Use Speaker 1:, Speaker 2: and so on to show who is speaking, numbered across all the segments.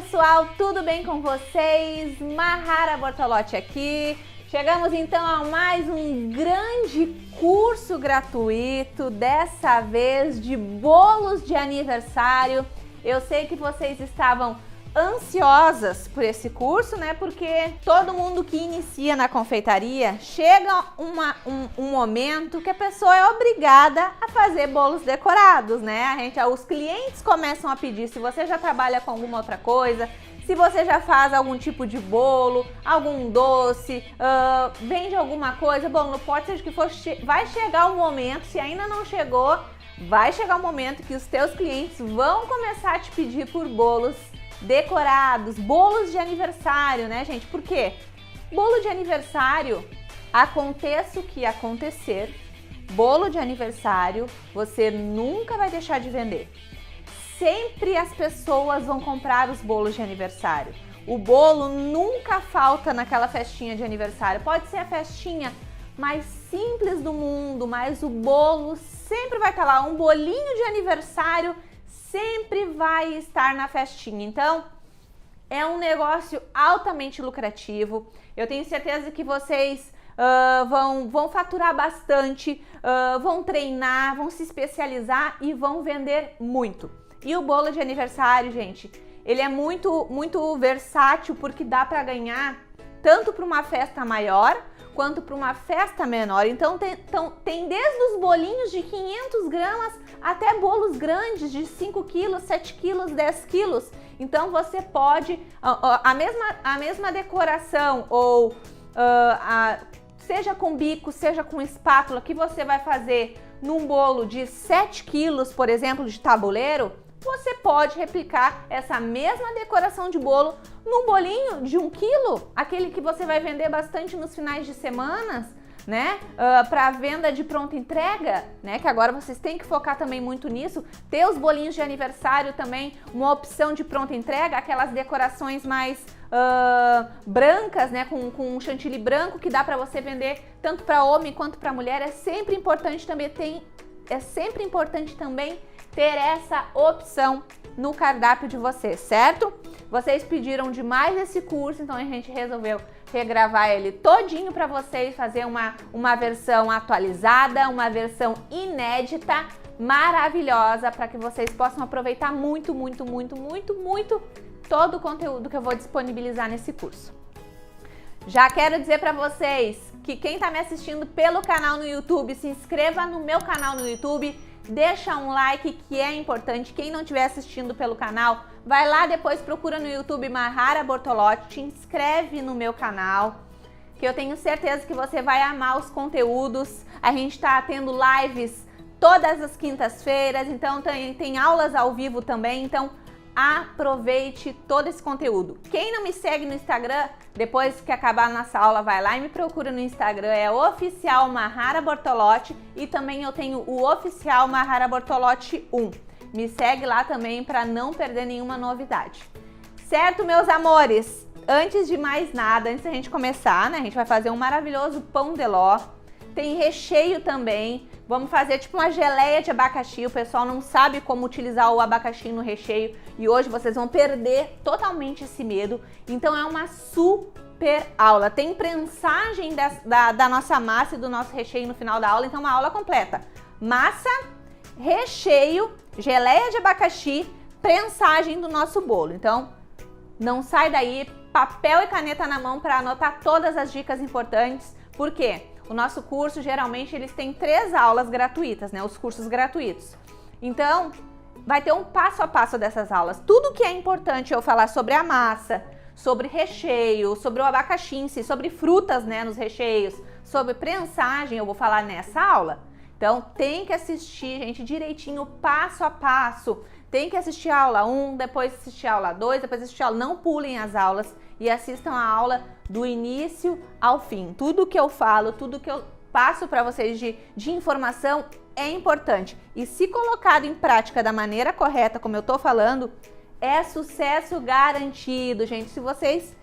Speaker 1: pessoal, tudo bem com vocês? Mahara Bortolotti aqui. Chegamos então a mais um grande curso gratuito, dessa vez de bolos de aniversário. Eu sei que vocês estavam ansiosas por esse curso, né? Porque todo mundo que inicia na confeitaria, chega um momento que a pessoa é obrigada a fazer bolos decorados, né? Os clientes começam a pedir, se você já trabalha com alguma outra coisa, se você já faz algum tipo de bolo, algum doce, vende alguma coisa, bom, não pode ser que for, vai chegar um momento, se ainda não chegou, vai chegar um momento que os teus clientes vão começar a te pedir por bolos decorados, bolos de aniversário, né, gente? Por quê? Bolo de aniversário, aconteça o que acontecer, bolo de aniversário você nunca vai deixar de vender. Sempre as pessoas vão comprar os bolos de aniversário. O bolo nunca falta naquela festinha de aniversário. Pode ser a festinha mais simples do mundo, mas o bolo sempre vai estar lá. Um bolinho de aniversário sempre vai estar na festinha. Então, é um negócio altamente lucrativo. Eu tenho certeza que vocês vão faturar bastante, vão treinar, vão se especializar e vão vender muito. E o bolo de aniversário, gente, ele é muito versátil, porque dá para ganhar tanto para uma festa maior quanto para uma festa menor. Então tem desde os bolinhos de 500 gramas até bolos grandes de 5 quilos, 7 quilos, 10 quilos. Então você pode, a mesma decoração, ou seja com bico, seja com espátula, que você vai fazer num bolo de 7 quilos, por exemplo, de tabuleiro, você pode replicar essa mesma decoração de bolo num bolinho de 1 quilo, aquele que você vai vender bastante nos finais de semanas, né? Para venda de pronta entrega, né? Que agora vocês têm que focar também muito nisso. Ter os bolinhos de aniversário também, uma opção de pronta entrega, aquelas decorações mais brancas, né? Com chantilly branco, que dá para você vender tanto para homem quanto para mulher. É sempre importante também ter essa opção no cardápio de vocês, certo? Vocês pediram demais esse curso, então a gente resolveu regravar ele todinho para vocês, fazer uma versão atualizada, uma versão inédita, maravilhosa, para que vocês possam aproveitar muito todo o conteúdo que eu vou disponibilizar nesse curso. Já quero dizer para vocês que quem está me assistindo pelo canal no YouTube, se inscreva no meu canal no YouTube, deixa um like, que é importante. Quem não estiver assistindo pelo canal, vai lá depois, procura no YouTube Mahara Bortolotti, te inscreve no meu canal, que eu tenho certeza que você vai amar os conteúdos. A gente está tendo lives todas as quintas-feiras, então tem aulas ao vivo também, então aproveite todo esse conteúdo. Quem não me segue no Instagram, depois que acabar a nossa aula, vai lá e me procura no Instagram, é oficial Mahara Bortolotti, e também eu tenho o oficial Mahara Bortolotti 1. Me segue lá também para não perder nenhuma novidade. Certo, meus amores? Antes de mais nada, antes da gente começar, né, a gente vai fazer um maravilhoso pão de ló. Tem recheio também. Vamos fazer tipo uma geleia de abacaxi. O pessoal não sabe como utilizar o abacaxi no recheio e hoje vocês vão perder totalmente esse medo. Então é uma super aula. Tem prensagem da nossa massa e do nosso recheio no final da aula, então uma aula completa. Massa, recheio, geleia de abacaxi, prensagem do nosso bolo. Então não sai daí, papel e caneta na mão para anotar todas as dicas importantes. Por quê? O nosso curso, geralmente, eles têm 3 aulas gratuitas, né? Os cursos gratuitos. Então, vai ter um passo a passo dessas aulas. Tudo que é importante eu falar sobre a massa, sobre recheio, sobre o abacaxi em si, sobre frutas, né, nos recheios, sobre prensagem, eu vou falar nessa aula. Então, tem que assistir, gente, direitinho, passo a passo. Tem que assistir a aula 1, depois assistir a aula 2, depois assistir a aula. Não pulem as aulas e assistam a aula do início ao fim. Tudo que eu falo, tudo que eu passo para vocês de informação é importante. E se colocado em prática da maneira correta, como eu tô falando, é sucesso garantido, gente. Se vocês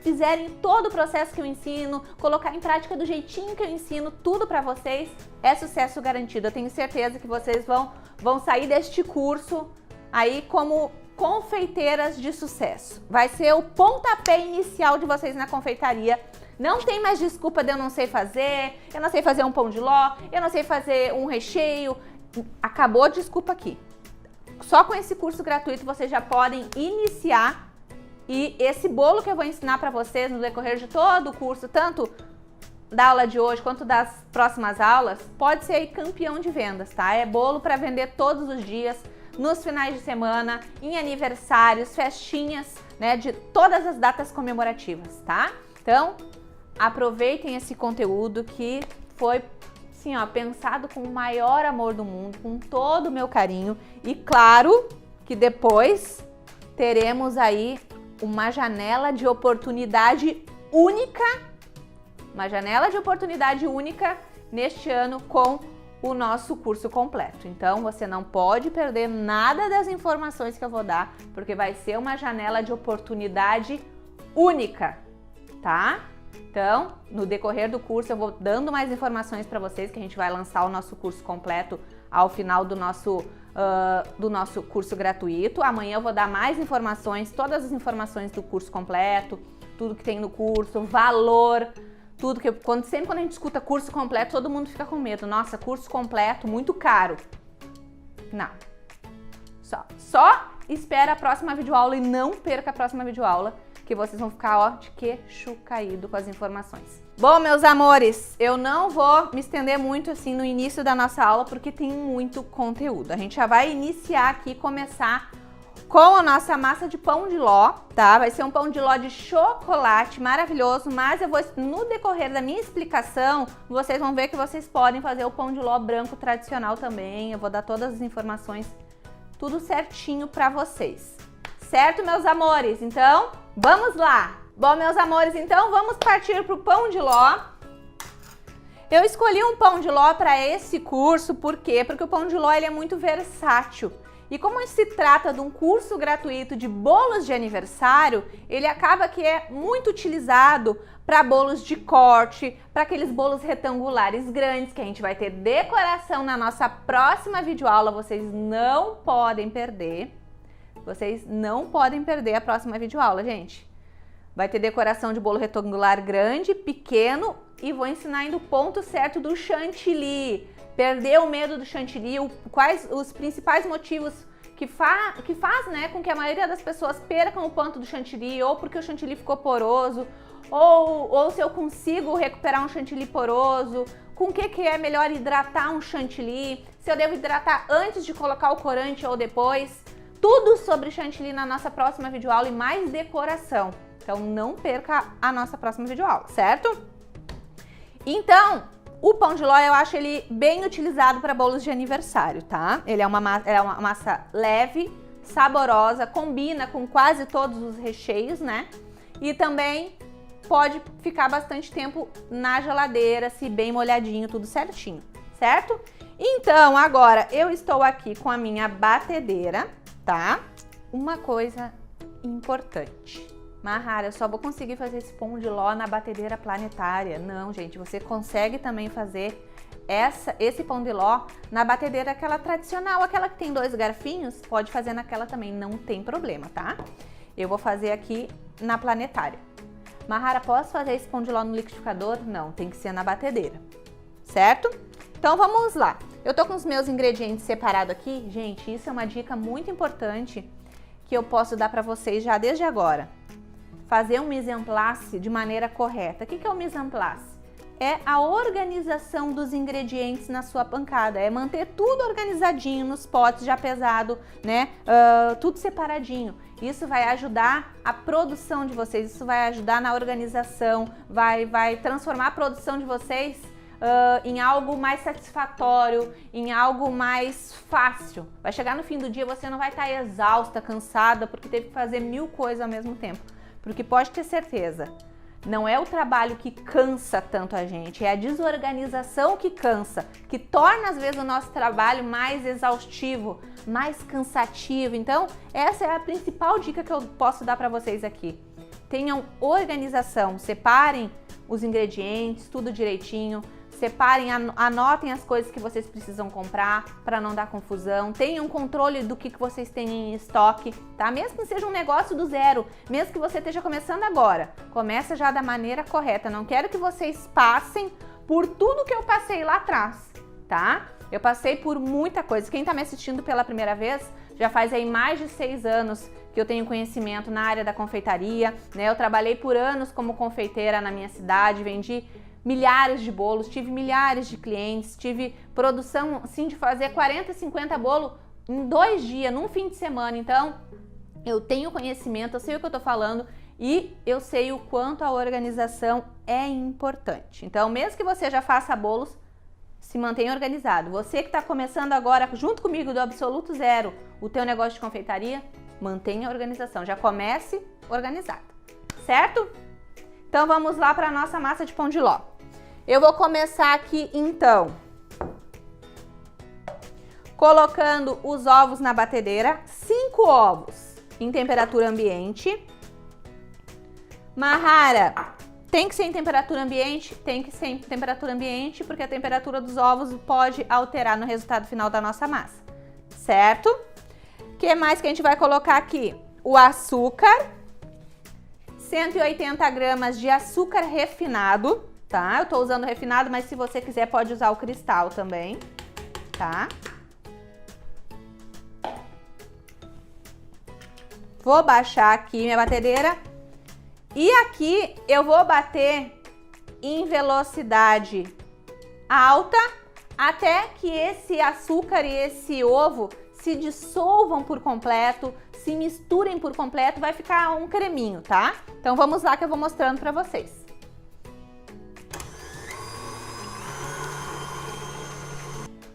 Speaker 1: fizerem todo o processo que eu ensino, colocar em prática do jeitinho que eu ensino, tudo para vocês, é sucesso garantido. Eu tenho certeza que vocês vão sair deste curso aí como confeiteiras de sucesso. Vai ser o pontapé inicial de vocês na confeitaria. Não tem mais desculpa de eu não sei fazer um pão de ló, eu não sei fazer um recheio. Acabou a desculpa aqui. Só com esse curso gratuito vocês já podem iniciar, e esse bolo que eu vou ensinar para vocês no decorrer de todo o curso, tanto da aula de hoje quanto das próximas aulas, pode ser aí campeão de vendas, tá? É bolo para vender todos os dias, nos finais de semana, em aniversários, festinhas, né, de todas as datas comemorativas, tá? Então, aproveitem esse conteúdo que foi, assim, ó, pensado com o maior amor do mundo, com todo o meu carinho, e claro que depois teremos aí uma janela de oportunidade única, neste ano com o nosso curso completo. Então, você não pode perder nada das informações que eu vou dar, porque vai ser uma janela de oportunidade única, tá? Então, no decorrer do curso eu vou dando mais informações para vocês, que a gente vai lançar o nosso curso completo ao final do nosso curso gratuito. Amanhã eu vou dar mais informações, todas as informações do curso completo, tudo que tem no curso, valor, tudo que sempre quando a gente escuta curso completo, todo mundo fica com medo. Nossa, curso completo, muito caro. Não. Só espera a próxima videoaula e não perca a próxima videoaula, que vocês vão ficar, ó, de queixo caído com as informações. Bom, meus amores, eu não vou me estender muito assim no início da nossa aula, porque tem muito conteúdo. A gente já vai iniciar aqui, começar com a nossa massa de pão de ló, tá? Vai ser um pão de ló de chocolate maravilhoso, mas eu vou, no decorrer da minha explicação, vocês vão ver que vocês podem fazer o pão de ló branco tradicional também. Eu vou dar todas as informações, tudo certinho pra vocês. Certo, meus amores? Então, vamos lá! Bom, meus amores, então vamos partir pro pão de ló. Eu escolhi um pão de ló para esse curso, por quê? Porque o pão de ló ele é muito versátil. E como se trata de um curso gratuito de bolos de aniversário, ele acaba que é muito utilizado para bolos de corte, para aqueles bolos retangulares grandes, que a gente vai ter decoração na nossa próxima videoaula. Vocês não podem perder. Vocês não podem perder a próxima videoaula, gente. Vai ter decoração de bolo retangular grande, pequeno, e vou ensinar ainda o ponto certo do chantilly. Perder o medo do chantilly, quais os principais motivos que faz, né, com que a maioria das pessoas percam o ponto do chantilly, ou porque o chantilly ficou poroso, ou se eu consigo recuperar um chantilly poroso, com o que é melhor hidratar um chantilly, se eu devo hidratar antes de colocar o corante ou depois. Tudo sobre chantilly na nossa próxima videoaula e mais decoração. Então não perca a nossa próxima videoaula, certo? Então, o pão de ló eu acho ele bem utilizado para bolos de aniversário, tá? Ele é uma massa leve, saborosa, combina com quase todos os recheios, né? E também pode ficar bastante tempo na geladeira, se bem molhadinho, tudo certinho, certo? Então, agora eu estou aqui com a minha batedeira, tá? Uma coisa importante. Mahara, eu só vou conseguir fazer esse pão de ló na batedeira planetária. Não, gente, você consegue também fazer esse pão de ló na batedeira aquela tradicional, aquela que tem 2 garfinhos, pode fazer naquela também, não tem problema, tá? Eu vou fazer aqui na planetária. Mahara, posso fazer esse pão de ló no liquidificador? Não, tem que ser na batedeira, certo? Então vamos lá. Eu tô com os meus ingredientes separados aqui. Gente, isso é uma dica muito importante que eu posso dar para vocês já desde agora. Fazer um mise en place de maneira correta. O que é o mise en place? É a organização dos ingredientes na sua pancada, é manter tudo organizadinho nos potes já pesado, né? Tudo separadinho. Isso vai ajudar a produção de vocês, isso vai ajudar na organização, vai transformar a produção de vocês em algo mais satisfatório, em algo mais fácil. Vai chegar no fim do dia, você não vai estar exausta, cansada, porque teve que fazer 1000 coisas ao mesmo tempo. Porque pode ter certeza, não é o trabalho que cansa tanto a gente, é a desorganização que cansa, que torna às vezes o nosso trabalho mais exaustivo, mais cansativo. Então, essa é a principal dica que eu posso dar para vocês aqui. Tenham organização, separem os ingredientes, tudo direitinho, separem, anotem as coisas que vocês precisam comprar para não dar confusão. Tenham controle do que vocês têm em estoque, tá? Mesmo que seja um negócio do zero, mesmo que você esteja começando agora, começa já da maneira correta. Não quero que vocês passem por tudo que eu passei lá atrás, tá? Eu passei por muita coisa. Quem tá me assistindo pela primeira vez, já faz aí mais de 6 anos que eu tenho conhecimento na área da confeitaria, né? Eu trabalhei por anos como confeiteira na minha cidade, vendi milhares de bolos, tive milhares de clientes, tive produção, assim, de fazer 40, 50 bolos em 2 dias, num fim de semana. Então, eu tenho conhecimento, eu sei o que eu tô falando e eu sei o quanto a organização é importante. Então, mesmo que você já faça bolos, se mantenha organizado. Você que está começando agora, junto comigo, do absoluto zero, o teu negócio de confeitaria, mantenha a organização. Já comece organizado, certo? Então, vamos lá para a nossa massa de pão de ló. Eu vou começar aqui, então, colocando os ovos na batedeira. 5 ovos em temperatura ambiente. Mahara, tem que ser em temperatura ambiente? Tem que ser em temperatura ambiente, porque a temperatura dos ovos pode alterar no resultado final da nossa massa, certo? O que mais que a gente vai colocar aqui? O açúcar, 180 gramas de açúcar refinado, tá? Eu tô usando refinado, mas se você quiser pode usar o cristal também, tá? Vou baixar aqui minha batedeira. E aqui eu vou bater em velocidade alta até que esse açúcar e esse ovo se dissolvam por completo, se misturem por completo, vai ficar um creminho, tá? Então vamos lá que eu vou mostrando pra vocês.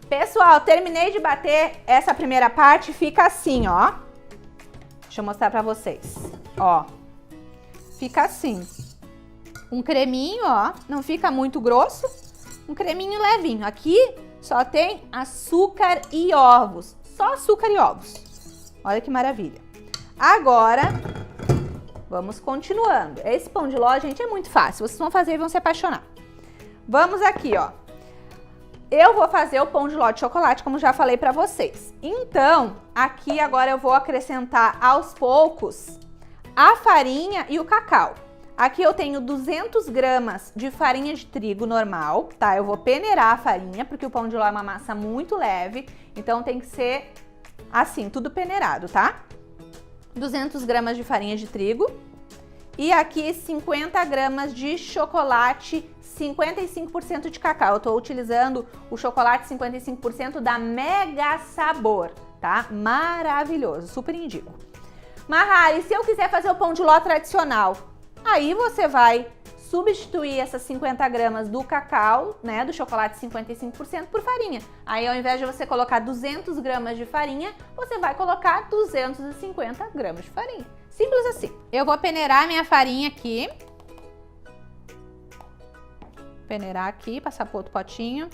Speaker 1: Pessoal, terminei de bater essa primeira parte, fica assim, ó. Deixa eu mostrar pra vocês, ó. Fica assim, um creminho, ó, não fica muito grosso, um creminho levinho. Aqui só tem açúcar e ovos, só açúcar e ovos. Olha que maravilha. Agora, vamos continuando. Esse pão de ló, gente, é muito fácil, vocês vão fazer e vão se apaixonar. Vamos aqui, ó. Eu vou fazer o pão de ló de chocolate, como já falei pra vocês. Então, aqui agora eu vou acrescentar aos poucos a farinha e o cacau. Aqui eu tenho 200 gramas de farinha de trigo normal, tá? Eu vou peneirar a farinha, porque o pão de ló é uma massa muito leve, então tem que ser assim, tudo peneirado, tá? 200 gramas de farinha de trigo. E aqui 50 gramas de chocolate 55% de cacau. Eu tô utilizando o chocolate 55% da Mega Sabor, tá? Maravilhoso, super indico. Mahara, e se eu quiser fazer o pão de ló tradicional? Aí você vai substituir essas 50 gramas do cacau, né, do chocolate 55% por farinha. Aí ao invés de você colocar 200 gramas de farinha, você vai colocar 250 gramas de farinha. Simples assim. Eu vou peneirar minha farinha aqui. Peneirar aqui, passar para outro potinho.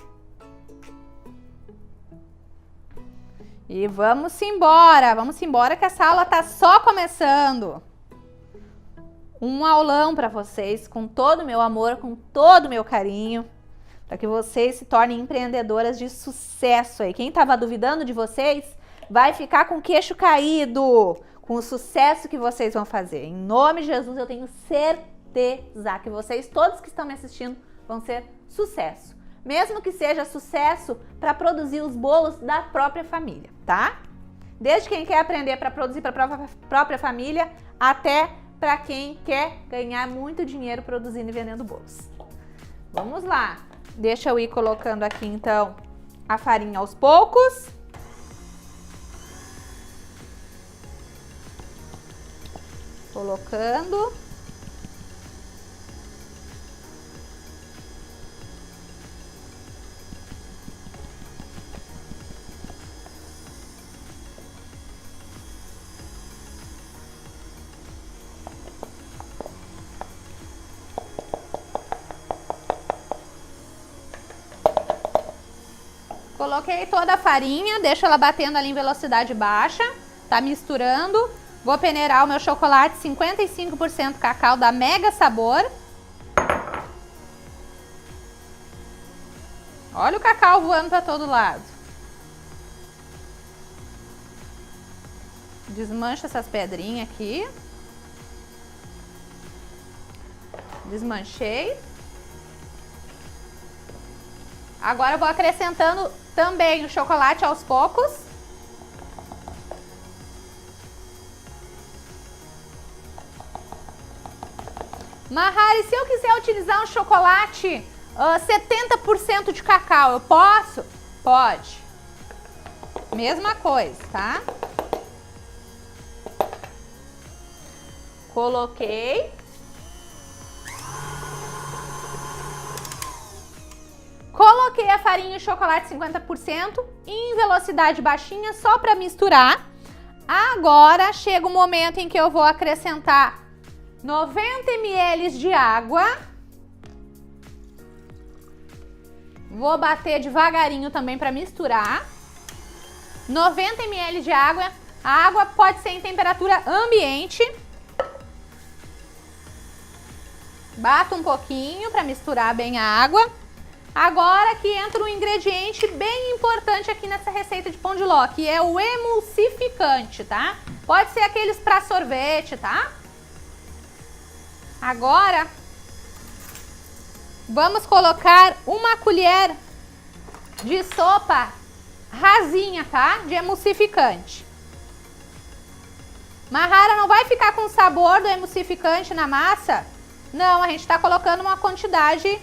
Speaker 1: E vamos embora que essa aula tá só começando. Um aulão para vocês, com todo o meu amor, com todo o meu carinho, para que vocês se tornem empreendedoras de sucesso aí. Quem tava duvidando de vocês, vai ficar com o queixo caído, com o sucesso que vocês vão fazer. Em nome de Jesus, eu tenho certeza que vocês, todos que estão me assistindo, vão ser sucesso. Mesmo que seja sucesso para produzir os bolos da própria família, tá? Desde quem quer aprender para produzir para a própria família, até para quem quer ganhar muito dinheiro produzindo e vendendo bolos. Vamos lá. Deixa eu ir colocando aqui, então, a farinha aos poucos. Colocando. Coloquei toda a farinha, deixo ela batendo ali em velocidade baixa, tá misturando. Vou peneirar o meu chocolate 55% cacau da Mega Sabor. Olha o cacau voando para todo lado. Desmancha essas pedrinhas aqui. Desmanchei. Agora eu vou acrescentando também o chocolate aos poucos. Mahara, e se eu quiser utilizar um chocolate 70% de cacau, eu posso? Pode. Mesma coisa, tá? Coloquei. Coloquei a farinha e o chocolate 50% em velocidade baixinha só para misturar. Agora chega o momento em que eu vou acrescentar 90 ml de água. Vou bater devagarinho também para misturar. 90 ml de água. A água pode ser em temperatura ambiente. Bato um pouquinho para misturar bem a água. Agora que entra um ingrediente bem importante aqui nessa receita de pão de ló, que é o emulsificante, tá? Pode ser aqueles para sorvete, tá? Agora, vamos colocar uma colher de sopa rasinha, tá? De emulsificante. Mahara, não vai ficar com o sabor do emulsificante na massa? Não, a gente tá colocando uma quantidade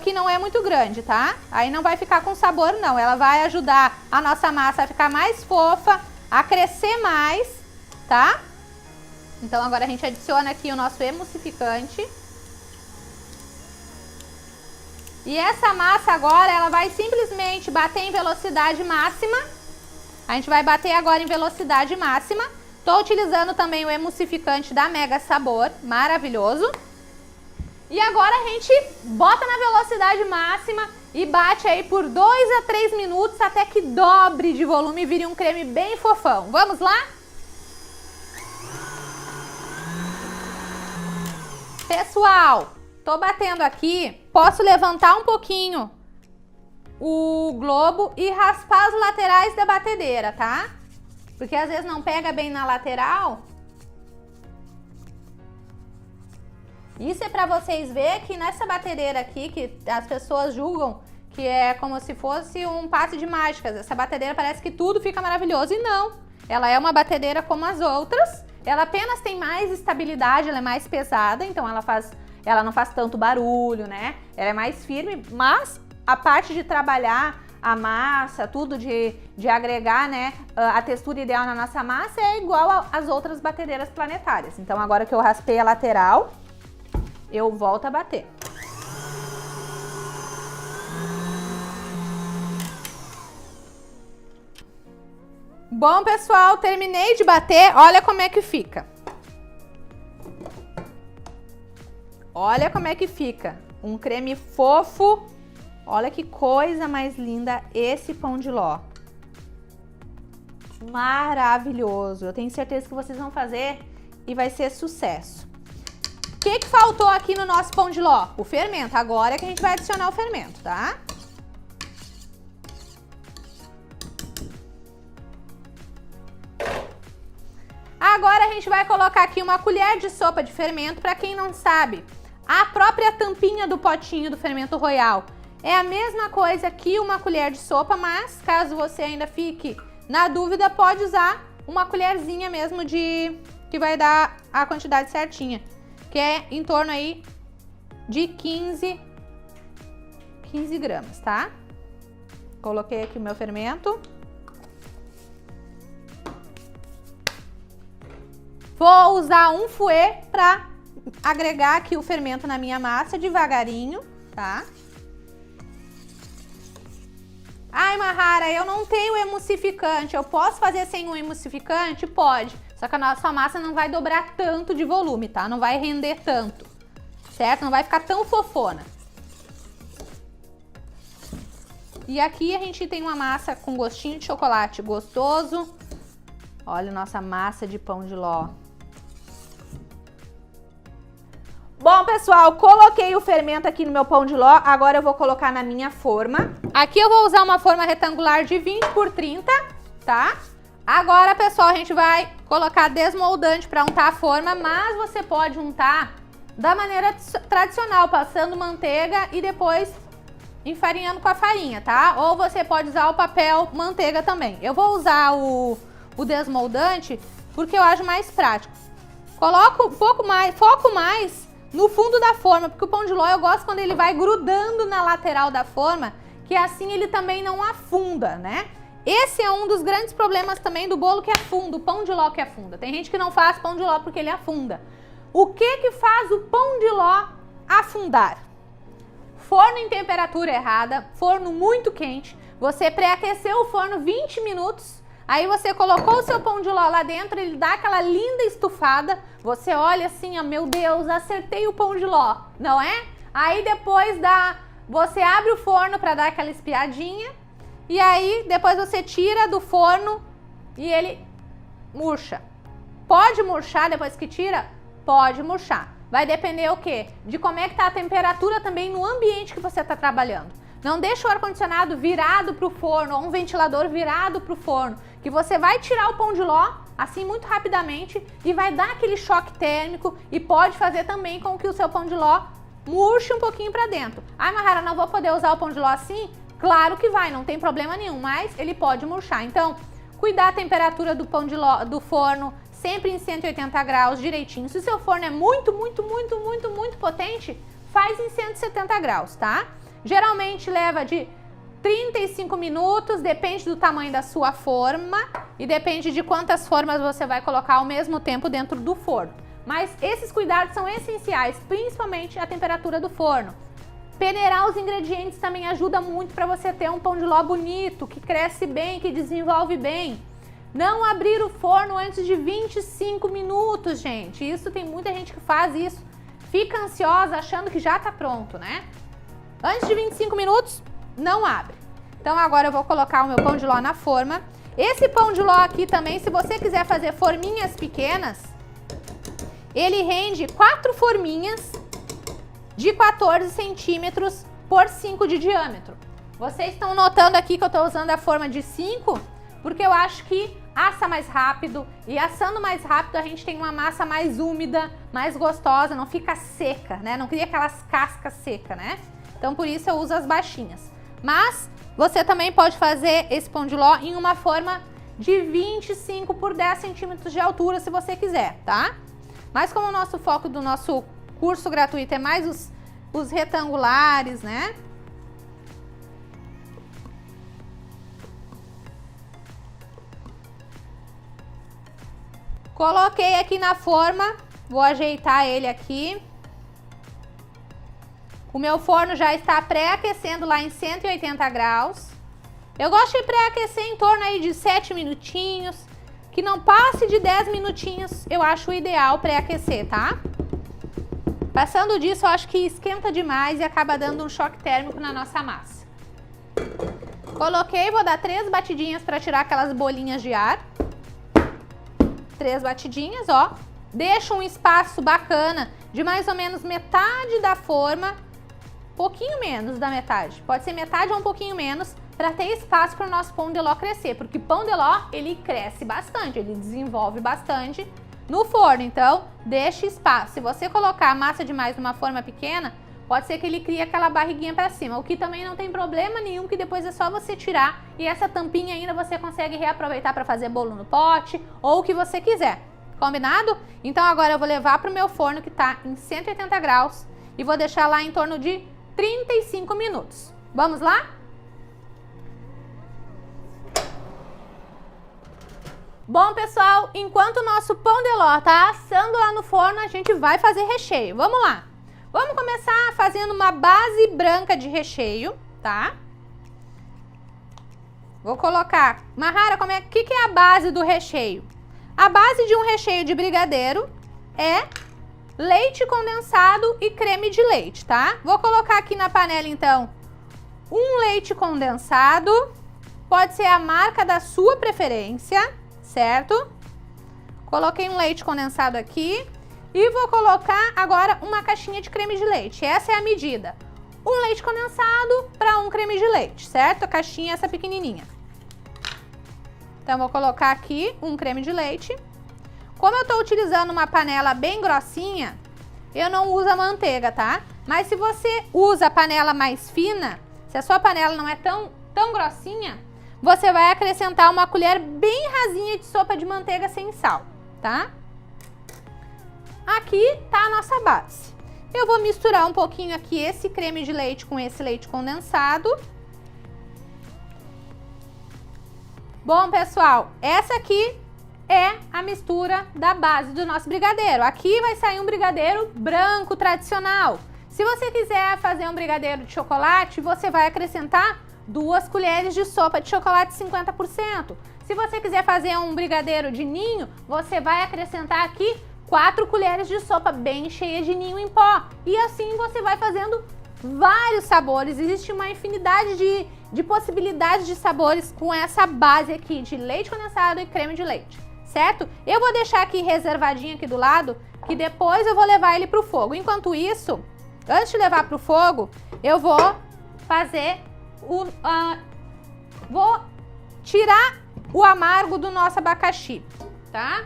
Speaker 1: que não é muito grande, tá? Aí não vai ficar com sabor, não. Ela vai ajudar a nossa massa a ficar mais fofa, a crescer mais, tá? Então agora a gente adiciona aqui o nosso emulsificante. E essa massa agora, ela vai simplesmente bater em velocidade máxima. A gente vai bater agora em velocidade máxima. Tô utilizando também o emulsificante da Mega Sabor, maravilhoso. E agora a gente bota na velocidade máxima e bate aí por 2 a 3 minutos até que dobre de volume e vire um creme bem fofão. Vamos lá? Pessoal, tô batendo aqui, posso levantar um pouquinho o globo e raspar as laterais da batedeira, tá? Porque às vezes não pega bem na lateral. Isso é para vocês verem que nessa batedeira aqui, que as pessoas julgam que é como se fosse um passe de mágicas. Essa batedeira parece que tudo fica maravilhoso e não. Ela é uma batedeira como as outras. Ela apenas tem mais estabilidade, ela é mais pesada, então ela não faz tanto barulho, né? Ela é mais firme, mas a parte de trabalhar a massa, tudo de agregar, né, a textura ideal na nossa massa é igual às outras batedeiras planetárias. Então agora que eu raspei a lateral, eu volto a bater. Bom, pessoal, terminei de bater. Olha como é que fica. Olha como é que fica. Um creme fofo. Olha que coisa mais linda esse pão de ló. Maravilhoso. Eu tenho certeza que vocês vão fazer e vai ser sucesso. O que faltou aqui no nosso pão de ló? O fermento. Agora é que a gente vai adicionar o fermento, tá? Agora a gente vai colocar aqui uma colher de sopa de fermento. Para quem não sabe, a própria tampinha do potinho do fermento royal é a mesma coisa que uma colher de sopa, mas caso você ainda fique na dúvida, pode usar uma colherzinha mesmo que vai dar a quantidade certinha, que é em torno aí de 15 gramas, tá? Coloquei aqui o meu fermento. Vou usar um fouet para agregar aqui o fermento na minha massa devagarinho, tá? Ai, Mahara, eu não tenho emulsificante. Eu posso fazer sem um emulsificante? Pode. Só que a nossa massa não vai dobrar tanto de volume, tá? Não vai render tanto, certo? Não vai ficar tão fofona. E aqui a gente tem uma massa com gostinho de chocolate gostoso. Olha a nossa massa de pão de ló. Bom, pessoal, pessoal, coloquei o fermento aqui no meu pão de ló, agora eu vou colocar na minha forma. Aqui eu vou usar uma forma retangular de 20 por 30, tá? Agora, pessoal, a gente vai colocar desmoldante para untar a forma, mas você pode untar da maneira tradicional, passando manteiga e depois enfarinhando com a farinha, tá? Ou você pode usar o papel manteiga também. Eu vou usar o desmoldante porque eu acho mais prático. Coloco um pouco mais, foco mais no fundo da forma, porque o pão de ló eu gosto quando ele vai grudando na lateral da forma, que assim ele também não afunda, né? Esse é um dos grandes problemas também do bolo que afunda, o pão de ló que afunda. Tem gente que não faz pão de ló porque ele afunda. O que faz o pão de ló afundar? Forno em temperatura errada, forno muito quente, você pré-aqueceu o forno 20 minutos, aí você colocou o seu pão de ló lá dentro, ele dá aquela linda estufada, você olha assim, ó, meu Deus, acertei o pão de ló, não é? Aí depois você abre o forno para dar aquela espiadinha, e aí depois você tira do forno e ele murcha. Pode murchar depois que tira? Pode murchar. Vai depender o quê? De como é que tá a temperatura também no ambiente que você está trabalhando. Não deixa o ar-condicionado virado para o forno ou um ventilador virado para o forno, que você vai tirar o pão de ló assim muito rapidamente e vai dar aquele choque térmico e pode fazer também com que o seu pão de ló murche um pouquinho para dentro. Ai, Mahara, não vou poder usar o pão de ló assim? Claro que vai, não tem problema nenhum, mas ele pode murchar. Então, cuidar a temperatura do pão de ló, do forno, sempre em 180 graus direitinho. Se o seu forno é muito potente, faz em 170 graus, tá? Geralmente leva de 35 minutos, depende do tamanho da sua forma e depende de quantas formas você vai colocar ao mesmo tempo dentro do forno. Mas esses cuidados são essenciais, principalmente a temperatura do forno. Peneirar os ingredientes também ajuda muito para você ter um pão de ló bonito, que cresce bem, que desenvolve bem. Não abrir o forno antes de 25 minutos, gente. Isso tem muita gente que faz isso. Fica ansiosa achando que já tá pronto, né? Antes de 25 minutos, não abre. Então agora eu vou colocar o meu pão de ló na forma. Esse pão de ló aqui também, se você quiser fazer forminhas pequenas, ele rende 4 forminhas de 14 centímetros por 5 de diâmetro. Vocês estão notando aqui que eu tô usando a forma de 5, porque eu acho que assa mais rápido, e assando mais rápido a gente tem uma massa mais úmida, mais gostosa, não fica seca, né? Não cria aquelas cascas secas, né? Então por isso eu uso as baixinhas. Mas você também pode fazer esse pão de ló em uma forma de 25 por 10 centímetros de altura, se você quiser, tá? Mas como o nosso foco do nosso curso gratuito é mais os retangulares, né? Coloquei aqui na forma, vou ajeitar ele aqui. O meu forno já está pré-aquecendo lá em 180 graus. Eu gosto de pré-aquecer em torno aí de 7 minutinhos, que não passe de 10 minutinhos, eu acho o ideal pré-aquecer, tá? Passando disso, eu acho que esquenta demais e acaba dando um choque térmico na nossa massa. Coloquei, vou dar 3 batidinhas para tirar aquelas bolinhas de ar. 3 batidinhas, ó. Deixa um espaço bacana de mais ou menos metade da forma, pouquinho menos da metade. Pode ser metade ou um pouquinho menos, para ter espaço para o nosso pão de ló crescer, porque pão de ló, ele cresce bastante, ele desenvolve bastante no forno, então deixe espaço. Se você colocar massa demais numa forma pequena, pode ser que ele crie aquela barriguinha para cima, o que também não tem problema nenhum, que depois é só você tirar e essa tampinha ainda você consegue reaproveitar para fazer bolo no pote ou o que você quiser. Combinado? Então agora eu vou levar para o meu forno que está em 180 graus e vou deixar lá em torno de 35 minutos. Vamos lá? Bom, pessoal, enquanto o nosso pão de ló tá assando lá no forno, a gente vai fazer recheio. Vamos lá. Vamos começar fazendo uma base branca de recheio, tá? Vou colocar... Mahara, que é a base do recheio? A base de um recheio de brigadeiro é leite condensado e creme de leite, tá? Vou colocar aqui na panela, então, um leite condensado. Pode ser a marca da sua preferência, certo? Coloquei um leite condensado aqui. E vou colocar agora uma caixinha de creme de leite. Essa é a medida. Um leite condensado para um creme de leite, certo? A caixinha é essa pequenininha. Então, vou colocar aqui um creme de leite. Como eu estou utilizando uma panela bem grossinha, eu não uso a manteiga, tá? Mas se você usa a panela mais fina, se a sua panela não é tão grossinha, você vai acrescentar uma colher bem rasinha de sopa de manteiga sem sal, tá? Aqui tá a nossa base. Eu vou misturar um pouquinho aqui esse creme de leite com esse leite condensado. Bom, pessoal, essa aqui é a mistura da base do nosso brigadeiro. Aqui vai sair um brigadeiro branco tradicional. Se você quiser fazer um brigadeiro de chocolate, você vai acrescentar 2 colheres de sopa de chocolate 50%. Se você quiser fazer um brigadeiro de ninho, você vai acrescentar aqui 4 colheres de sopa bem cheia de ninho em pó. E assim você vai fazendo vários sabores. Existe uma infinidade de possibilidades de sabores com essa base aqui de leite condensado e creme de leite, certo? Eu vou deixar aqui reservadinho aqui do lado, que depois eu vou levar ele para o fogo. Enquanto isso, antes de levar para o fogo, eu vou fazer vou tirar o amargo do nosso abacaxi, tá?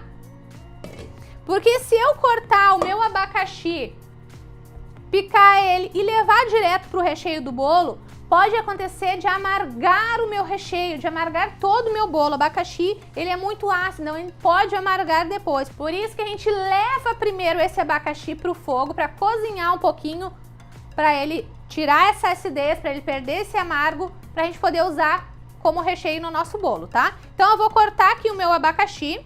Speaker 1: Porque se eu cortar o meu abacaxi, picar ele e levar direto para o recheio do bolo, pode acontecer de amargar o meu recheio, de amargar todo o meu bolo. O abacaxi, ele é muito ácido, então ele pode amargar depois. Por isso que a gente leva primeiro esse abacaxi para o fogo, para cozinhar um pouquinho, para ele tirar essa acidez, para ele perder esse amargo, para a gente poder usar como recheio no nosso bolo, tá? Então eu vou cortar aqui o meu abacaxi.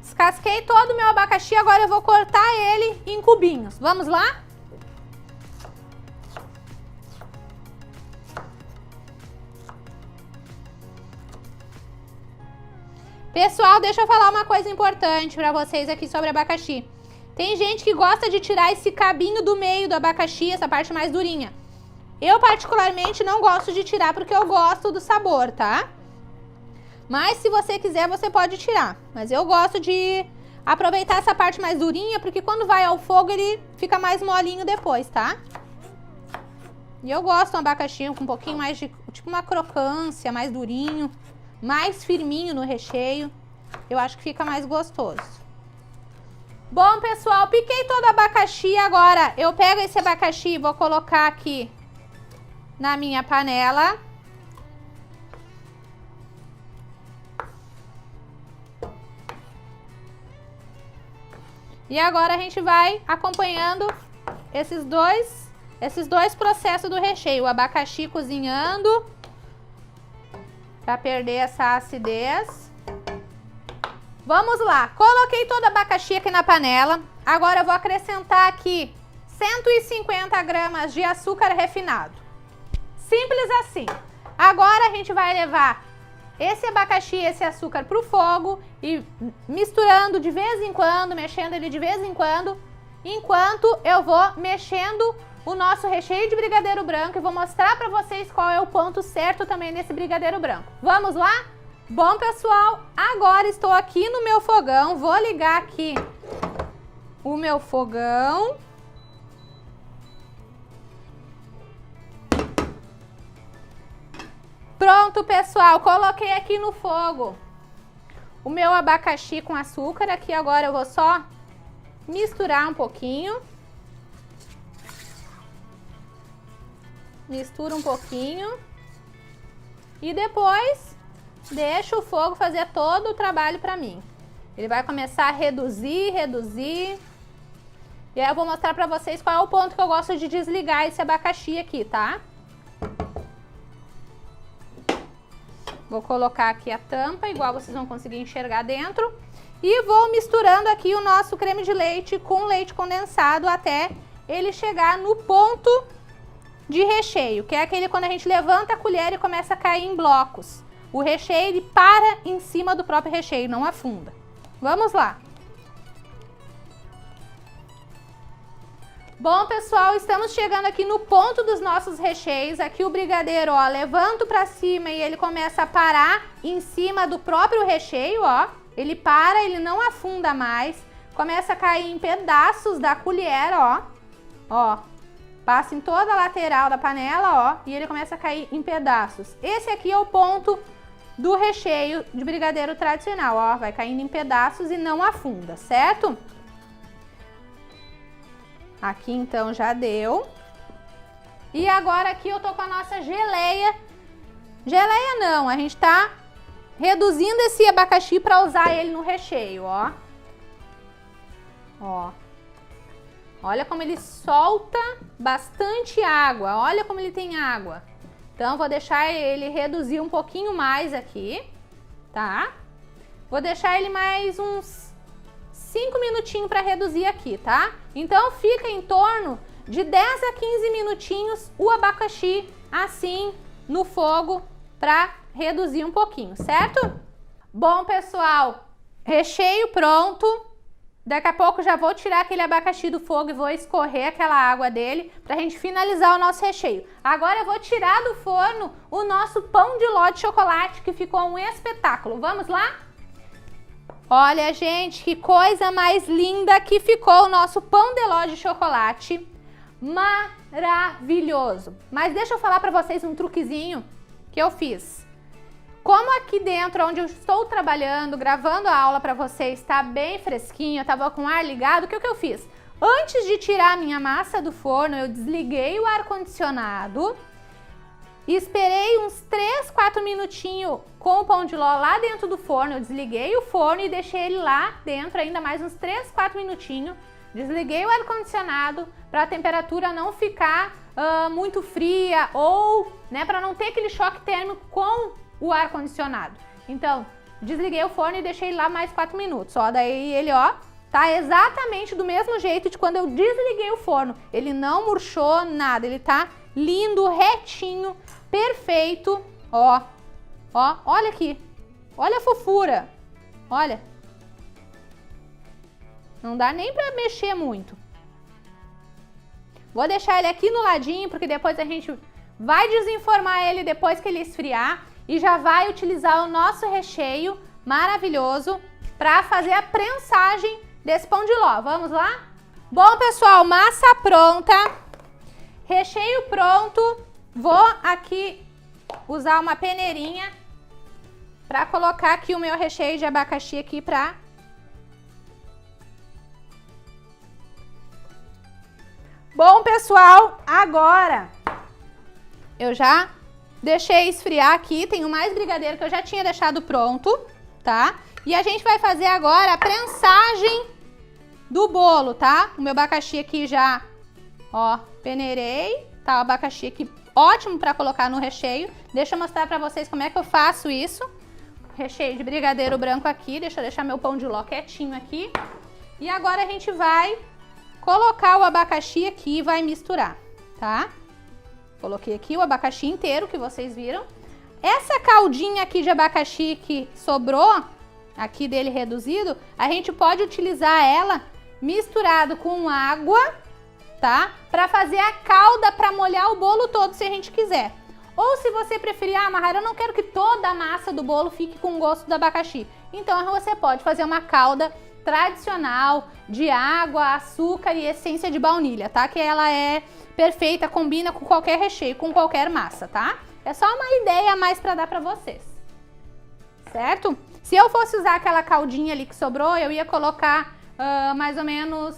Speaker 1: Descasquei todo o meu abacaxi, agora eu vou cortar ele em cubinhos. Vamos lá? Pessoal, deixa eu falar uma coisa importante para vocês aqui sobre abacaxi. Tem gente que gosta de tirar esse cabinho do meio do abacaxi, essa parte mais durinha. Eu particularmente não gosto de tirar porque eu gosto do sabor, tá? Mas se você quiser, você pode tirar. Mas eu gosto de aproveitar essa parte mais durinha, porque quando vai ao fogo ele fica mais molinho depois, tá? E eu gosto de um abacaxi com um pouquinho mais de, tipo uma crocância, mais durinho, mais firminho no recheio. Eu acho que fica mais gostoso. Bom, pessoal, piquei todo o abacaxi. Agora eu pego esse abacaxi e vou colocar aqui na minha panela. E agora a gente vai acompanhando esses dois processos do recheio. O abacaxi cozinhando para perder essa acidez. Vamos lá. Coloquei todo o abacaxi aqui na panela. Agora eu vou acrescentar aqui 150 gramas de açúcar refinado. Simples assim. Agora a gente vai levar esse abacaxi e esse açúcar para o fogo e misturando de vez em quando, mexendo ele de vez em quando, enquanto eu vou mexendo o nosso recheio de brigadeiro branco e vou mostrar para vocês qual é o ponto certo também nesse brigadeiro branco. Vamos lá? Bom, pessoal, agora estou aqui no meu fogão, vou ligar aqui o meu fogão. Pronto, pessoal, coloquei aqui no fogo o meu abacaxi com açúcar. Aqui agora eu vou só misturar um pouquinho. Mistura um pouquinho. E depois deixo o fogo fazer todo o trabalho para mim. Ele vai começar a reduzir. E aí eu vou mostrar para vocês qual é o ponto que eu gosto de desligar esse abacaxi aqui, tá? Vou colocar aqui a tampa, igual vocês vão conseguir enxergar dentro. E vou misturando aqui o nosso creme de leite com leite condensado até ele chegar no ponto de recheio, que é aquele quando a gente levanta a colher e começa a cair em blocos. o recheio ele para em cima do próprio recheio, não afunda. Vamos lá. Bom, pessoal, estamos chegando aqui no ponto dos nossos recheios. Aqui o brigadeiro, ó, levanto pra cima e ele começa a parar em cima do próprio recheio, ó. Ele para, ele não afunda mais. Começa a cair em pedaços da colher, ó. Ó, passa em toda a lateral da panela, ó, e ele começa a cair em pedaços. Esse aqui é o ponto do recheio de brigadeiro tradicional, ó. Vai caindo em pedaços e não afunda, certo? Aqui então já deu. E agora aqui eu tô com a nossa geleia. Geleia não, a gente tá reduzindo esse abacaxi para usar ele no recheio, ó. Ó. Olha como ele solta bastante água, olha como ele tem água. Então vou deixar ele reduzir um pouquinho mais aqui, tá? Vou deixar ele mais uns 5 minutinhos para reduzir aqui, tá? Então fica em torno de 10 a 15 minutinhos o abacaxi assim no fogo para reduzir um pouquinho, certo? Bom, pessoal, recheio pronto. Daqui a pouco já vou tirar aquele abacaxi do fogo e vou escorrer aquela água dele pra gente finalizar o nosso recheio. Agora eu vou tirar do forno o nosso pão de ló de chocolate que ficou um espetáculo. Vamos lá? Olha, gente, que coisa mais linda que ficou o nosso pão de ló de chocolate. Maravilhoso! Mas deixa eu falar pra vocês um truquezinho que eu fiz. Como aqui dentro, onde eu estou trabalhando, gravando a aula pra vocês, está bem fresquinho, eu tava com o ar ligado, o que eu fiz? Antes de tirar a minha massa do forno, eu desliguei o ar-condicionado, esperei uns 3, 4 minutinhos com o pão de ló lá dentro do forno, eu desliguei o forno e deixei ele lá dentro ainda mais uns 3, 4 minutinhos, desliguei o ar-condicionado para a temperatura não ficar muito fria ou, né, para não ter aquele choque térmico com o ar-condicionado. Então, desliguei o forno e deixei lá mais 4 minutos, ó, daí ele, ó, tá exatamente do mesmo jeito de quando eu desliguei o forno. Ele não murchou nada, ele tá lindo, retinho, perfeito, ó, ó, olha aqui, olha a fofura, olha. Não dá nem pra mexer muito. Vou deixar ele aqui no ladinho, porque depois a gente vai desenformar ele depois que ele esfriar. E já vai utilizar o nosso recheio maravilhoso para fazer a prensagem desse pão de ló. Vamos lá? Bom, pessoal, massa pronta, recheio pronto. Vou aqui usar uma peneirinha para colocar aqui o meu recheio de abacaxi aqui para... Bom, pessoal, agora eu já deixei esfriar aqui, tenho mais brigadeiro que eu já tinha deixado pronto, tá? E a gente vai fazer agora a prensagem do bolo, tá? O meu abacaxi aqui já, ó, peneirei, tá? O abacaxi aqui ótimo pra colocar no recheio. Deixa eu mostrar pra vocês como é que eu faço isso. Recheio de brigadeiro branco aqui, deixa eu deixar meu pão de ló quietinho aqui. E agora a gente vai colocar o abacaxi aqui e vai misturar, tá? Coloquei aqui o abacaxi inteiro que vocês viram. Essa caldinha aqui de abacaxi que sobrou, aqui dele reduzido, a gente pode utilizar ela misturado com água, tá? Pra fazer a calda pra molhar o bolo todo se a gente quiser. Ou se você preferir, ah, Mahara, eu não quero que toda a massa do bolo fique com o gosto do abacaxi. Então você pode fazer uma calda tradicional de água, açúcar e essência de baunilha, tá? Que ela é perfeita, combina com qualquer recheio, com qualquer massa, tá? É só uma ideia a mais para dar para vocês, certo? Se eu fosse usar aquela caldinha ali que sobrou, eu ia colocar mais ou menos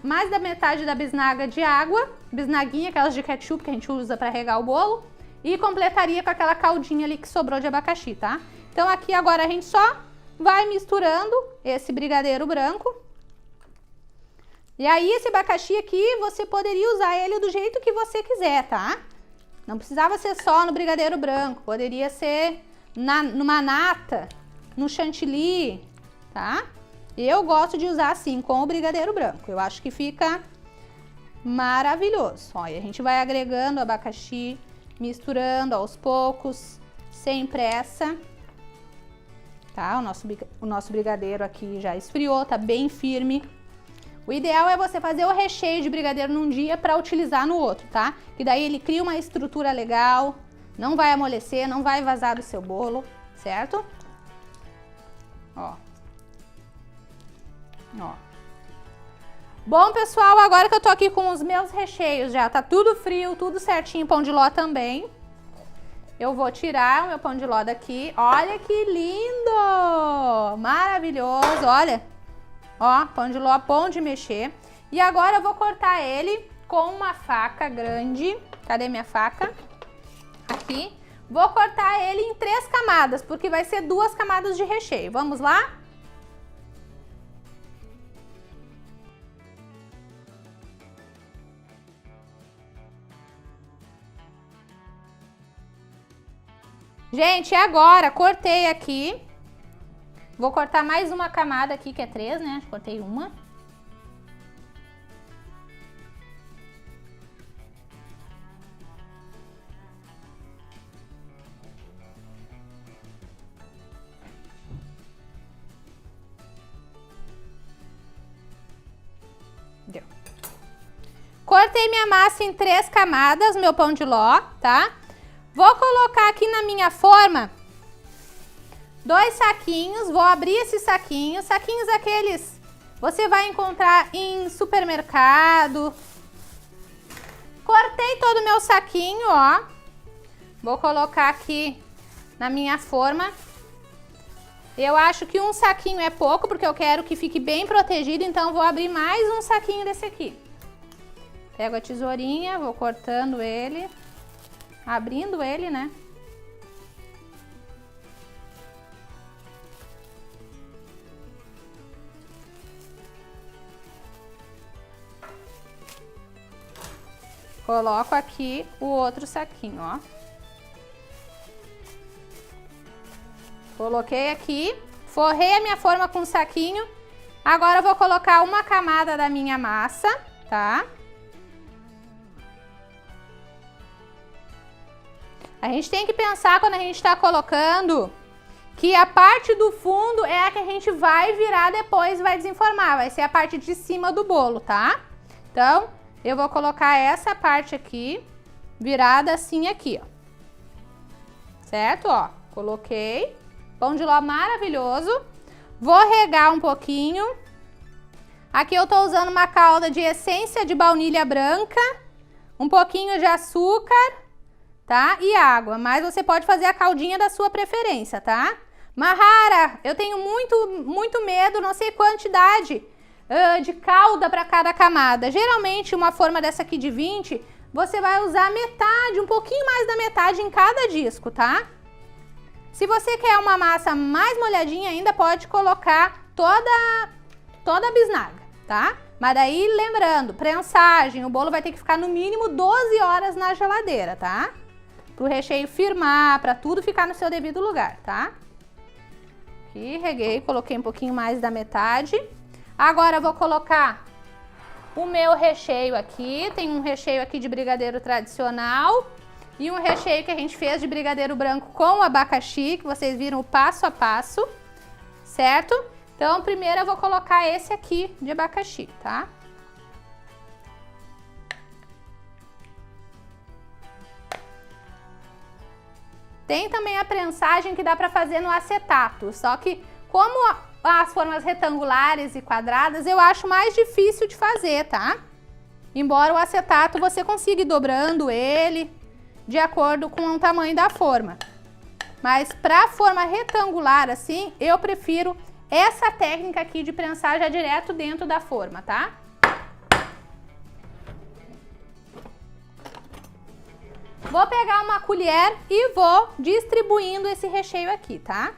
Speaker 1: mais da metade da bisnaga de água, bisnaguinha, aquelas de ketchup que a gente usa para regar o bolo, e completaria com aquela caldinha ali que sobrou de abacaxi, tá? Então aqui agora a gente só vai misturando esse brigadeiro branco. E aí esse abacaxi aqui, você poderia usar ele do jeito que você quiser, tá? Não precisava ser só no brigadeiro branco, poderia ser numa nata, no chantilly, tá? Eu gosto de usar assim, com o brigadeiro branco, eu acho que fica maravilhoso. Ó, e a gente vai agregando o abacaxi misturando aos poucos, sem pressa. Tá? O nosso brigadeiro aqui já esfriou, tá bem firme. O ideal é você fazer o recheio de brigadeiro num dia para utilizar no outro, tá? Que daí ele cria uma estrutura legal, não vai amolecer, não vai vazar do seu bolo, certo? Ó. Ó. Bom, pessoal, agora que eu tô aqui com os meus recheios já, tá tudo frio, tudo certinho, pão de ló também. Eu vou tirar o meu pão de ló daqui. Olha que lindo! Maravilhoso, olha. Ó, pão de ló bom de mexer. E agora eu vou cortar ele com uma faca grande. Cadê minha faca? Aqui. Vou cortar ele em 3 camadas, porque vai ser 2 camadas de recheio. Vamos lá? Gente, agora cortei aqui. Vou cortar mais uma camada aqui, que é 3, né? Cortei uma. Deu. Cortei minha massa em 3 camadas, meu pão de ló, tá? Vou colocar aqui na minha forma 2 saquinhos, vou abrir esses saquinhos, saquinhos aqueles você vai encontrar em supermercado. Cortei todo o meu saquinho, ó. Vou colocar aqui na minha forma. Eu acho que um saquinho é pouco, porque eu quero que fique bem protegido, então vou abrir mais um saquinho desse aqui. Pego a tesourinha, vou cortando ele, abrindo ele, né? Coloco aqui o outro saquinho, ó. Coloquei aqui, forrei a minha forma com o saquinho. Agora eu vou colocar uma camada da minha massa, tá? A gente tem que pensar quando a gente tá colocando que a parte do fundo é a que a gente vai virar depois e vai desenformar. Vai ser a parte de cima do bolo, tá? Então, eu vou colocar essa parte aqui, virada assim aqui, ó. Certo? Ó, coloquei. Pão de ló maravilhoso. Vou regar um pouquinho. Aqui eu tô usando uma calda de essência de baunilha branca, um pouquinho de açúcar, tá? E água, mas você pode fazer a caldinha da sua preferência, tá? Mahara, eu tenho muito medo, não sei quantidade de calda para cada camada. Geralmente uma forma dessa aqui de 20, você vai usar metade, um pouquinho mais da metade em cada disco, tá? Se você quer uma massa mais molhadinha ainda, pode colocar toda a bisnaga, tá? Mas daí, lembrando, prensagem, o bolo vai ter que ficar no mínimo 12 horas na geladeira, tá? Para o recheio firmar, para tudo ficar no seu devido lugar, tá? Aqui, reguei, coloquei um pouquinho mais da metade. Agora eu vou colocar o meu recheio aqui. Tem um recheio aqui de brigadeiro tradicional e um recheio que a gente fez de brigadeiro branco com abacaxi, que vocês viram o passo a passo, certo? Então, primeiro eu vou colocar esse aqui de abacaxi, tá? Tem também a prensagem que dá para fazer no acetato, só que como as formas retangulares e quadradas, eu acho mais difícil de fazer, tá? Embora o acetato você consiga ir dobrando ele de acordo com o tamanho da forma. Mas para forma retangular assim, eu prefiro essa técnica aqui de prensar já direto dentro da forma, tá? Vou pegar uma colher e vou distribuindo esse recheio aqui, tá?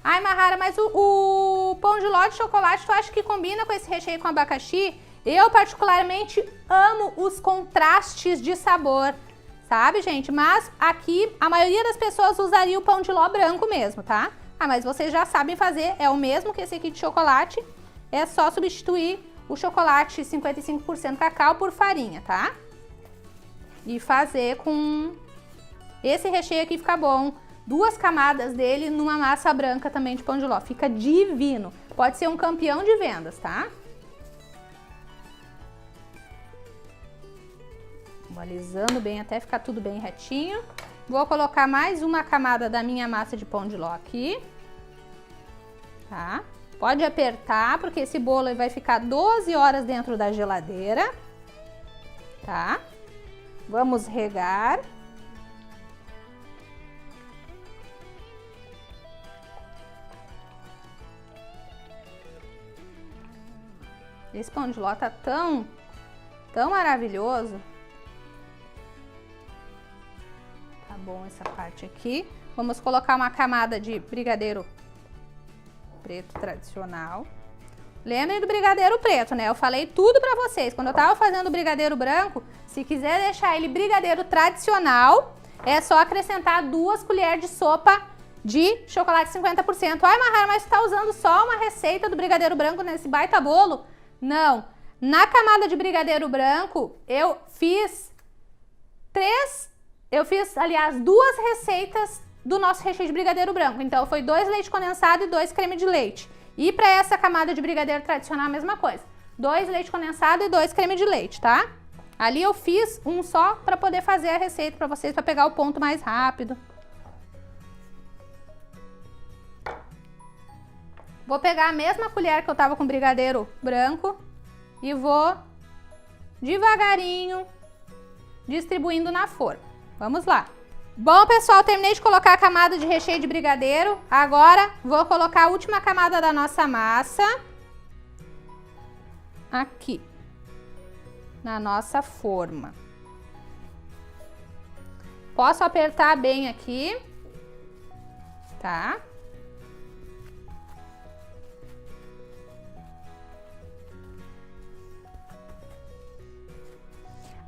Speaker 1: Ai, Mahara, mas o pão de ló de chocolate, tu acha que combina com esse recheio com abacaxi? Eu particularmente amo os contrastes de sabor, sabe, gente? Mas aqui a maioria das pessoas usaria o pão de ló branco mesmo, tá? Ah, mas vocês já sabem fazer, é o mesmo que esse aqui de chocolate, é só substituir o chocolate 55% cacau por farinha, tá? E fazer com esse recheio aqui fica bom. 2 camadas dele numa massa branca também de pão de ló. Fica divino. Pode ser um campeão de vendas, tá? Vou alisando bem até ficar tudo bem retinho. Vou colocar mais uma camada da minha massa de pão de ló aqui. Tá? Pode apertar, porque esse bolo vai ficar 12 horas dentro da geladeira. Tá? Vamos regar. Esse pão de ló tá tão maravilhoso. Tá bom essa parte aqui. Vamos colocar uma camada de brigadeiro preto tradicional. Lembrem do brigadeiro preto, né? Eu falei tudo pra vocês. Quando eu tava fazendo o brigadeiro branco, se quiser deixar ele brigadeiro tradicional, é só acrescentar 2 colheres de sopa de chocolate 50%. Ai, Mahara, mas tu tá usando só uma receita do brigadeiro branco nesse baita bolo? Não. Na camada de brigadeiro branco, eu fiz, aliás, 2 receitas do nosso recheio de brigadeiro branco. Então, foi 2 leite condensado e 2 creme de leite. E para essa camada de brigadeiro tradicional, a mesma coisa. 2 leite condensado e 2 creme de leite, tá? Ali eu fiz um só para poder fazer a receita para vocês, para pegar o ponto mais rápido. Vou pegar a mesma colher que eu tava com brigadeiro branco e vou devagarinho distribuindo na forma. Vamos lá. Bom, pessoal, terminei de colocar a camada de recheio de brigadeiro. Agora vou colocar a última camada da nossa massa aqui na nossa forma. Posso apertar bem aqui, tá?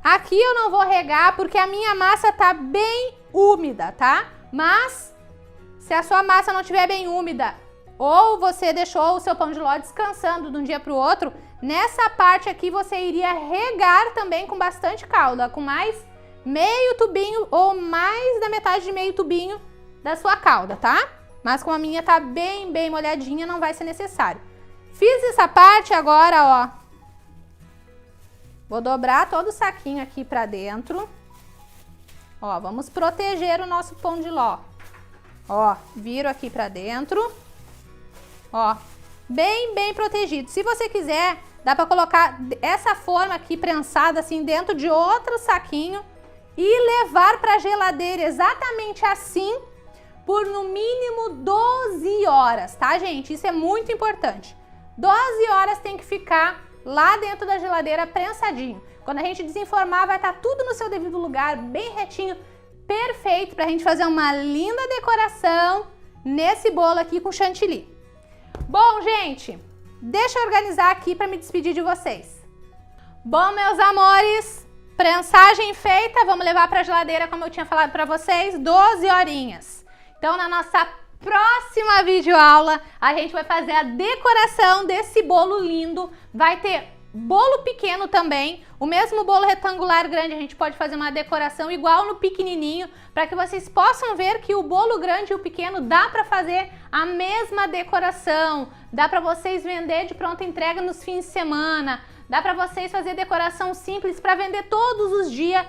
Speaker 1: Aqui eu não vou regar porque a minha massa tá bem úmida, tá? Mas se a sua massa não estiver bem úmida ou você deixou o seu pão de ló descansando de um dia para o outro, nessa parte aqui você iria regar também com bastante calda, com mais meio tubinho ou mais da metade de meio tubinho da sua calda, tá? Mas como a minha tá bem molhadinha, não vai ser necessário. Fiz essa parte agora, ó. Vou dobrar todo o saquinho aqui pra dentro. Ó, vamos proteger o nosso pão de ló. Ó, viro aqui pra dentro. Ó, bem protegido. Se você quiser, dá pra colocar essa forma aqui prensada assim dentro de outro saquinho e levar pra geladeira exatamente assim por no mínimo 12 horas, tá, gente? Isso é muito importante. 12 horas tem que ficar lá dentro da geladeira prensadinho. Quando a gente desenformar, vai estar tudo no seu devido lugar, bem retinho, perfeito pra gente fazer uma linda decoração nesse bolo aqui com chantilly. Bom, gente, deixa eu organizar aqui para me despedir de vocês. Bom, meus amores, prensagem feita, vamos levar para a geladeira, como eu tinha falado para vocês, 12 horinhas. Então, na nossa próxima videoaula, a gente vai fazer a decoração desse bolo lindo. Vai ter bolo pequeno também, o mesmo bolo retangular grande, a gente pode fazer uma decoração igual no pequenininho, para que vocês possam ver que o bolo grande e o pequeno dá para fazer a mesma decoração, dá para vocês vender de pronta entrega nos fins de semana, dá para vocês fazer decoração simples para vender todos os dias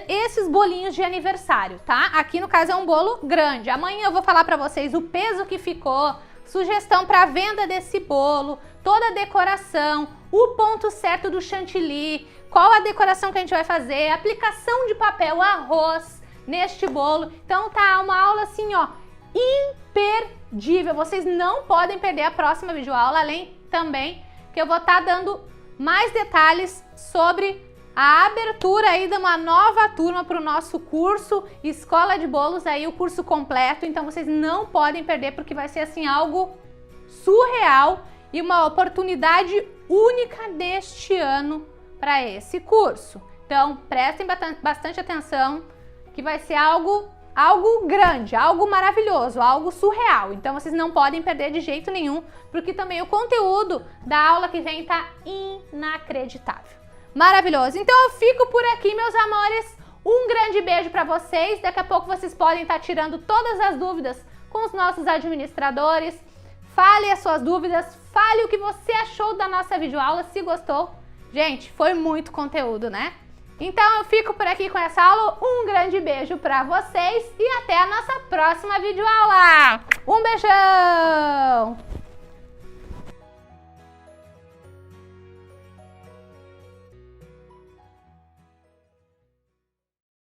Speaker 1: esses bolinhos de aniversário, tá? Aqui no caso é um bolo grande. Amanhã eu vou falar para vocês o peso que ficou, sugestão para venda desse bolo, toda a decoração, o ponto certo do chantilly, qual a decoração que a gente vai fazer, aplicação de papel arroz neste bolo. Então tá uma aula assim, ó, imperdível. Vocês não podem perder a próxima videoaula, além também que eu vou estar dando mais detalhes sobre a abertura aí de uma nova turma para o nosso curso Escola de Bolos, aí o curso completo. Então vocês não podem perder, porque vai ser assim algo surreal e uma oportunidade única deste ano para esse curso. Então prestem bastante atenção, que vai ser algo algo grande, algo maravilhoso, algo surreal. Então vocês não podem perder de jeito nenhum, porque também o conteúdo da aula que vem tá inacreditável. Maravilhoso. Então eu fico por aqui, meus amores. Um grande beijo para vocês. Daqui a pouco vocês podem estar tirando todas as dúvidas com os nossos administradores. Fale as suas dúvidas, fale o que você achou da nossa videoaula, se gostou. Gente, foi muito conteúdo, né? Então eu fico por aqui com essa aula. Um grande beijo para vocês e até a nossa próxima videoaula. Um beijão!